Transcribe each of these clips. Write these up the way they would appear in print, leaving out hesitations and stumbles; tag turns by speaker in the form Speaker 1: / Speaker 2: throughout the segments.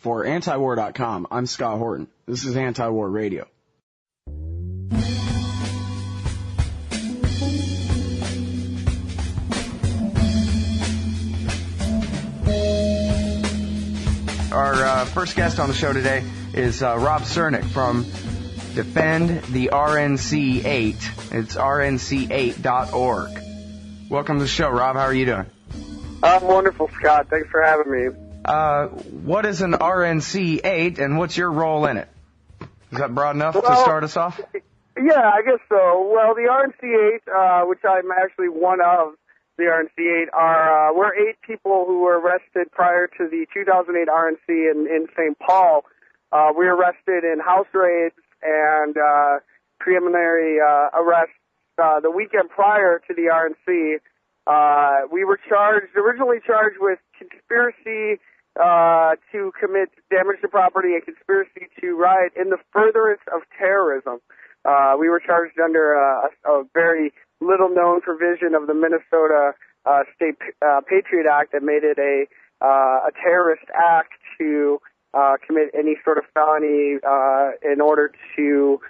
Speaker 1: For antiwar.com, I'm Scott Horton. This is Anti-War Radio.
Speaker 2: Our first guest on the show today is Rob Czernik from Defend the RNC 8. It's rnc8.org. Welcome to the show, Rob. How are you doing?
Speaker 3: I'm wonderful, Scott. Thanks for having me.
Speaker 2: What is an RNC 8 and what's your role in it? Is that broad enough to start us off?
Speaker 3: Yeah, I guess so. Well, the RNC 8, which I'm actually one of the RNC 8, we're 8 people who were arrested prior to the 2008 RNC in St. Paul. We were arrested in house raids and preliminary arrests the weekend prior to the RNC. We were originally charged with conspiracy to commit damage to property and conspiracy to riot in the furtherance of terrorism. We were charged under a very little-known provision of the Minnesota State Patriot Act that made it a terrorist act to commit any sort of felony in order to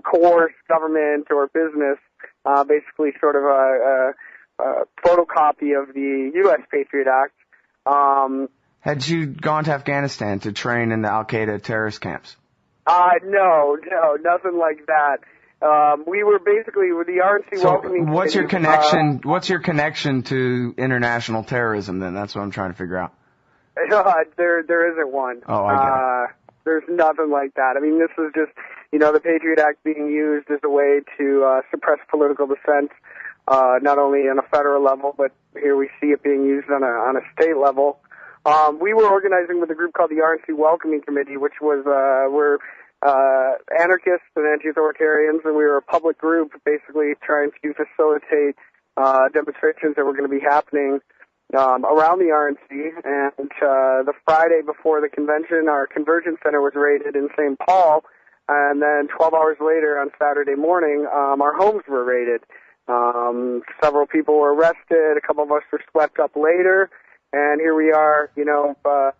Speaker 3: coerce government or business, basically sort of a photocopy of the U.S. Patriot Act.
Speaker 2: Had you gone to Afghanistan to train in the Al-Qaeda terrorist camps?
Speaker 3: No, nothing like that. We were basically with the RNC welcoming.
Speaker 2: What's your connection? What's your connection to international terrorism? Then that's what I'm trying to figure out.
Speaker 3: There isn't one.
Speaker 2: Oh, I get it.
Speaker 3: There's nothing like that. I mean, this is just the Patriot Act being used as a way to suppress political dissent, not only on a federal level, but here we see it being used on a state level. We were organizing with a group called the RNC Welcoming Committee, which was we're anarchists and anti-authoritarians, and we were a public group basically trying to facilitate demonstrations that were going to be happening around the RNC. And the Friday before the convention, our conversion center was raided in St. Paul, and then 12 hours later on Saturday morning, our homes were raided. Several people were arrested. A couple of us were swept up later. And here we are,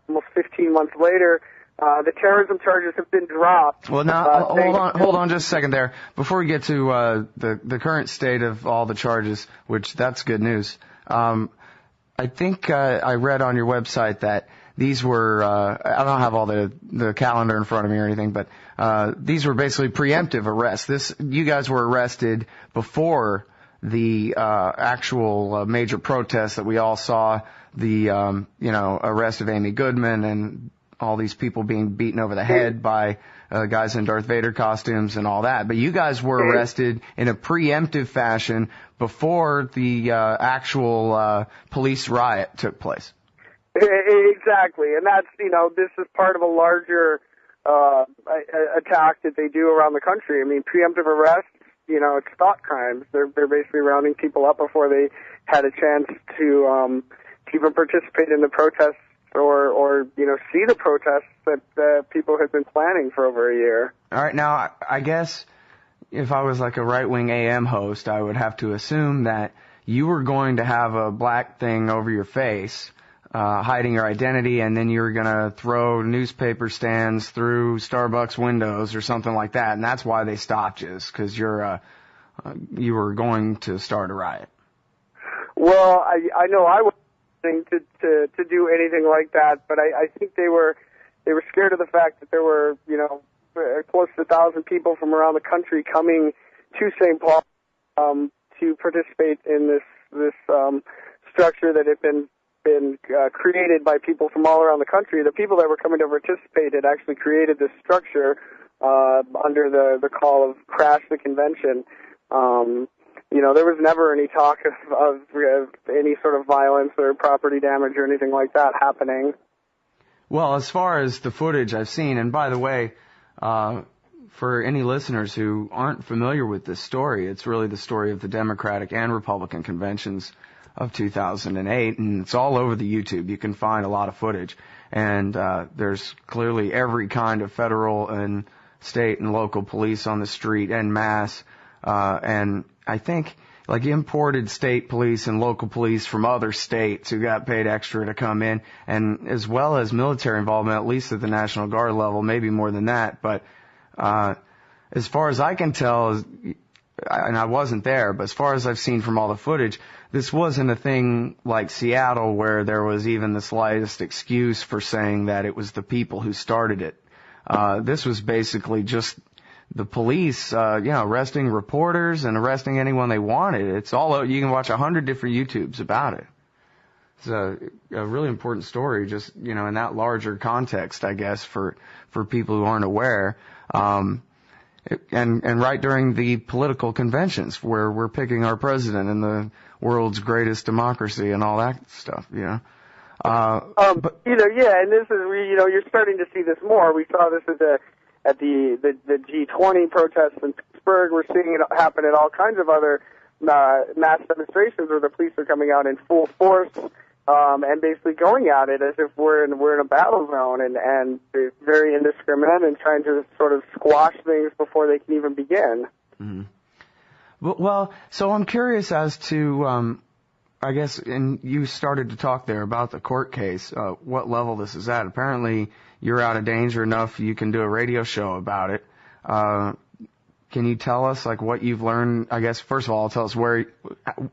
Speaker 3: almost 15 months later. The terrorism charges have been dropped.
Speaker 2: Well, now, hold on just a second there. Before we get to the current state of all the charges, which that's good news, I think I read on your website that these were, I don't have all the calendar in front of me or anything, but these were basically preemptive arrests. You guys were arrested before the actual major protests that we all saw, the arrest of Amy Goodman and all these people being beaten over the head by guys in Darth Vader costumes and all that. But you guys were arrested in a preemptive fashion before the actual police riot took place.
Speaker 3: Exactly, and that's this is part of a larger attack that they do around the country. I mean, preemptive arrests, it's thought crimes. They're basically rounding people up before they had a chance to even participate in the protests or see the protests that people have been planning for over a year.
Speaker 2: All right, now I guess if I was like a right-wing AM host, I would have to assume that you were going to have a black thing over your face, hiding your identity, and then you were going to throw newspaper stands through Starbucks windows or something like that, and that's why they stopped you, because you were going to start a riot.
Speaker 3: Well, I know I was to do anything like that, but I think they were scared of the fact that there were close to 1,000 people from around the country coming to St. Paul to participate in this structure that had been created by people from all around the country. The people that were coming to participate had actually created this structure under the call of Crash the Convention. There was never any talk of any sort of violence or property damage or anything like that happening.
Speaker 2: Well, as far as the footage I've seen, and by the way, for any listeners who aren't familiar with this story, it's really the story of the Democratic and Republican conventions of 2008, and it's all over the YouTube. You can find a lot of footage, and there's clearly every kind of federal and state and local police on the street en masse, and I think like imported state police and local police from other states who got paid extra to come in, and as well as military involvement, at least at the National Guard level, maybe more than that. But as far as I can tell, and I wasn't there, but as far as I've seen from all the footage, this wasn't a thing like Seattle where there was even the slightest excuse for saying that it was the people who started it. This was basically just the police, arresting reporters and arresting anyone they wanted. It's all, you can watch 100 different YouTubes about it. It's a really important story, just, in that larger context, I guess, for people who aren't aware. And right during the political conventions where we're picking our president in the world's greatest democracy and all that stuff,
Speaker 3: and this is, you're starting to see this more. We saw this at the G20 protests in Pittsburgh. We're seeing it happen at all kinds of other mass demonstrations where the police are coming out in full force and basically going at it as if we're in a battle zone, and they're very indiscriminate and trying to sort of squash things before they can even begin.
Speaker 2: Mm-hmm. Well, so I'm curious as to, I guess, and you started to talk there about the court case, what level this is at. Apparently, you're out of danger enough you can do a radio show about it. Can you tell us, like, what you've learned? I guess, first of all, tell us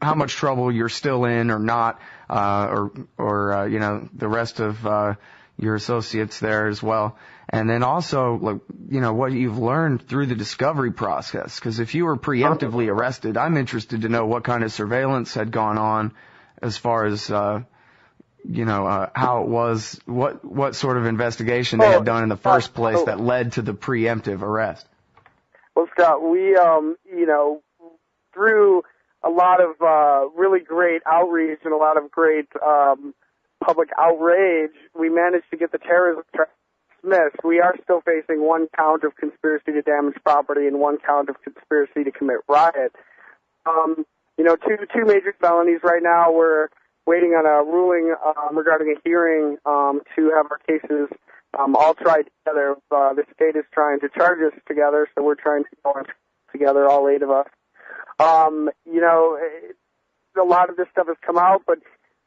Speaker 2: how much trouble you're still in or not, or the rest of your associates there as well. And then also, what you've learned through the discovery process. Because if you were preemptively arrested, I'm interested to know what kind of surveillance had gone on as far as, how it was, what sort of investigation they had done in the first place that led to the preemptive arrest.
Speaker 3: Well, Scott, we, through a lot of really great outreach and a lot of great public outrage, we managed to get the terrorism charge dismissed. We are still facing one count of conspiracy to damage property and one count of conspiracy to commit riot. Two major felonies right now. We're waiting on a ruling regarding a hearing to have our cases all tried together. The state is trying to charge us together, so we're trying to go together, all 8 of us. A lot of this stuff has come out, but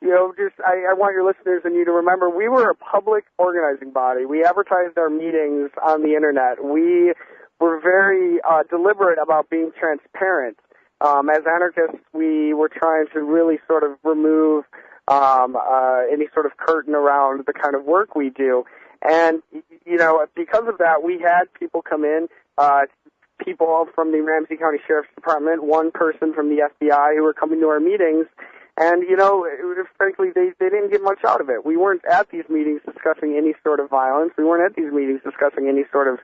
Speaker 3: I want your listeners and you to remember we were a public organizing body. We advertised our meetings on the internet. We were very deliberate about being transparent. As anarchists, we were trying to really sort of remove any sort of curtain around the kind of work we do. And, because of that, we had people come in, people from the Ramsey County Sheriff's Department, one person from the FBI who were coming to our meetings. And, frankly, they didn't get much out of it. We weren't at these meetings discussing any sort of violence. We weren't at these meetings discussing any sort of,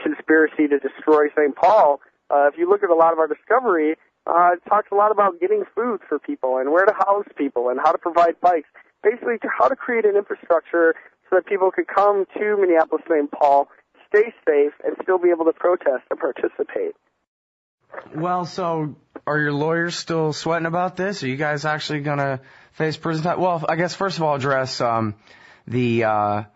Speaker 3: conspiracy to destroy St. Paul. If you look at a lot of our discovery, it talks a lot about getting food for people and where to house people and how to provide bikes. Basically, how to create an infrastructure so that people could come to Minneapolis-St. Paul, stay safe, and still be able to protest and participate.
Speaker 2: Well, so are your lawyers still sweating about this? Are you guys actually going to face prison time? Well, I guess first of all, address the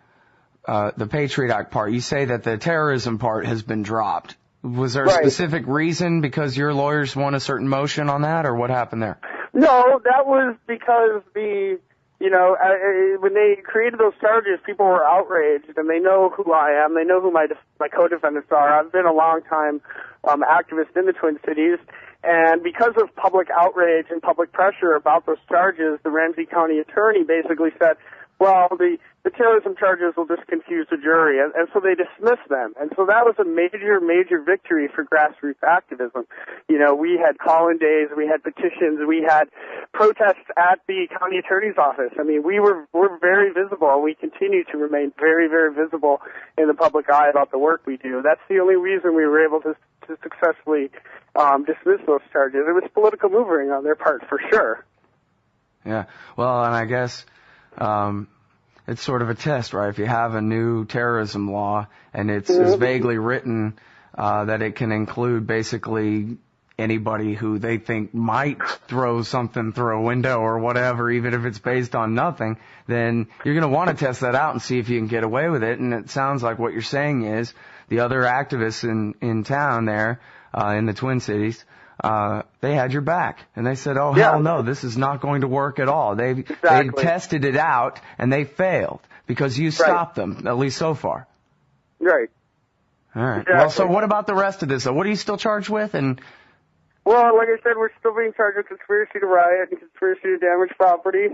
Speaker 2: Patriot Act part. You say that the terrorism part has been dropped. Was there a specific reason because your lawyers won a certain motion on that, or what happened there?
Speaker 3: No, that was because when they created those charges, people were outraged, and they know who I am. They know who my co-defendants are. I've been a long-time activist in the Twin Cities, and because of public outrage and public pressure about those charges, the Ramsey County attorney basically said, well, the terrorism charges will just confuse the jury, and so they dismissed them. And so that was a major, major victory for grassroots activism. We had call-in days, we had petitions, we had protests at the county attorney's office. I mean, we're very visible. We continue to remain very, very visible in the public eye about the work we do. That's the only reason we were able to successfully dismiss those charges. It was political maneuvering on their part, for sure.
Speaker 2: Yeah. Well, and I guess it's sort of a test, right? If you have a new terrorism law and it's vaguely written that it can include basically anybody who they think might throw something through a window or whatever, even if it's based on nothing, then you're going to want to test that out and see if you can get away with it. And it sounds like what you're saying is the other activists in town there, in the Twin Cities, they had your back. And they said, oh,
Speaker 3: Yeah.
Speaker 2: hell no, this is not going to work at all. They
Speaker 3: Exactly.
Speaker 2: tested it out, and they failed because you stopped them, at least so far.
Speaker 3: Right.
Speaker 2: All right.
Speaker 3: Exactly.
Speaker 2: Well, so what about the rest of this? So what are you still charged with? And
Speaker 3: Well, like I said, we're still being charged with conspiracy to riot and conspiracy to damage property.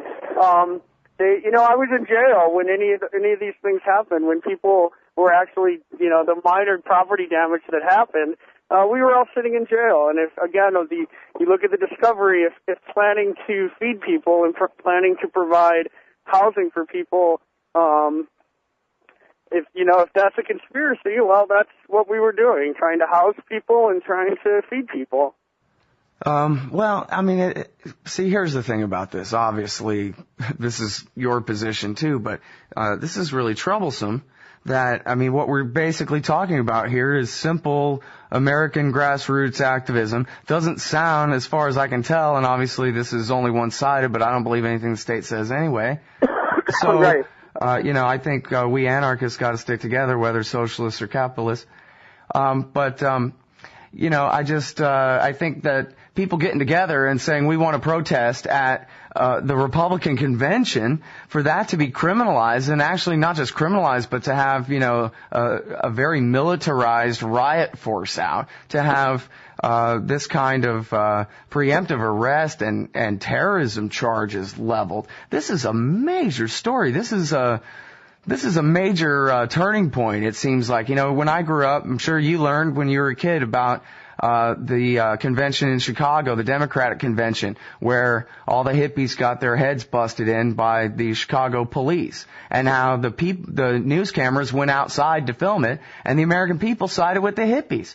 Speaker 3: I was in jail when any of these things happened, when people were actually, the minor property damage that happened. We were all sitting in jail, and you look at the discovery, if planning to feed people and planning to provide housing for people, if that's a conspiracy, well, that's what we were doing, trying to house people and trying to feed people.
Speaker 2: Well, I mean, see, here's the thing about this. Obviously, this is your position too, but this is really troublesome. What we're basically talking about here is simple American grassroots activism. Doesn't sound, as far as I can tell, and obviously this is only one-sided, but I don't believe anything the state says anyway. So,
Speaker 3: Right.
Speaker 2: I think we anarchists got to stick together, whether socialists or capitalists. I think that people getting together and saying we want to protest at the Republican convention, for that to be criminalized, and actually not just criminalized, but to have, a very militarized riot force out, to have this kind of preemptive arrest and terrorism charges leveled. This is a major story. This is a major turning point, it seems like. When I grew up, I'm sure you learned when you were a kid about the convention in Chicago, the Democratic convention, where all the hippies got their heads busted in by the Chicago police, and how the news cameras went outside to film it, and the American people sided with the hippies,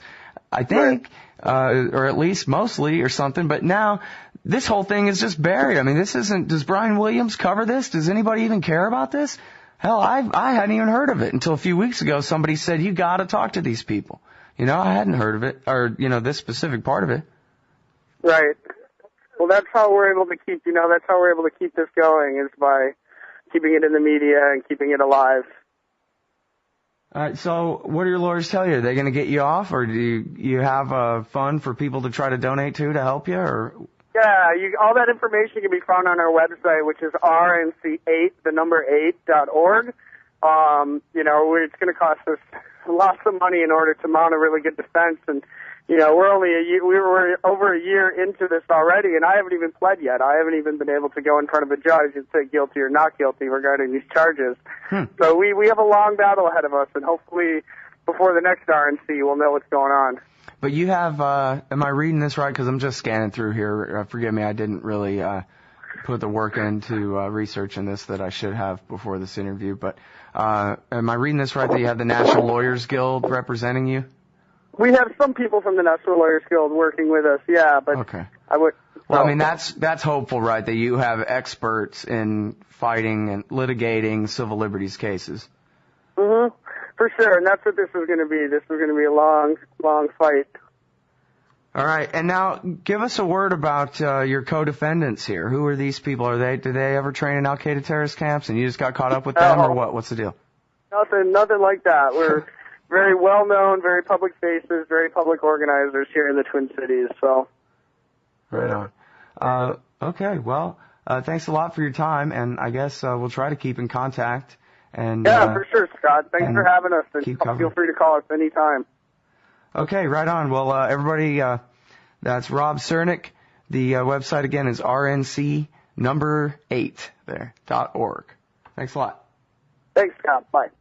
Speaker 2: I think, or at least mostly or something. But now this whole thing is just buried. I mean, does Brian Williams cover this? Does anybody even care about this? Hell, I hadn't even heard of it until a few weeks ago. Somebody said, you got to talk to these people. I hadn't heard of it, or, this specific part of it.
Speaker 3: Right. Well, that's how we're able to keep this going, is by keeping it in the media and keeping it alive.
Speaker 2: All right, so what do your lawyers tell you? Are they going to get you off, or do you have a fund for people to try to donate to help you, or?
Speaker 3: Yeah, all that information can be found on our website, which is rnc8.org. It's going to cost us lots of money in order to mount a really good defense, and we're over a year into this already, and I haven't even pled yet. I haven't even been able to go in front of a judge and say guilty or not guilty regarding these charges. So we have a long battle ahead of us, and hopefully before the next RNC we'll know what's going on.
Speaker 2: But you have, am I reading this right? Because I'm just scanning through here. Forgive me, I didn't really put the work into researching this that I should have before this interview. But am I reading this right, that you have the National Lawyers Guild representing you?
Speaker 3: We have some people from the National Lawyers Guild working with us, yeah, but
Speaker 2: okay.
Speaker 3: Well,
Speaker 2: I mean, that's hopeful, right, that you have experts in fighting and litigating civil liberties cases.
Speaker 3: Mm-hmm. For sure, and that's what this is going to be. This is going to be a long, long fight.
Speaker 2: All right, and now give us a word about your co-defendants here. Who are these people? Do they ever train in Al-Qaeda terrorist camps, and you just got caught up with them, or what? What's the deal?
Speaker 3: Nothing like that. We're very well-known, very public faces, very public organizers here in the Twin Cities. So.
Speaker 2: Right on. Okay, well, thanks a lot for your time, and I guess we'll try to keep in contact. And
Speaker 3: for sure, Scott. Thanks for having us, and feel free to call us anytime. Okay,
Speaker 2: right on. Well, everybody, that's Rob Czernik. The website again is rnc8.org. Thanks a lot.
Speaker 3: Thanks, Scott. Bye.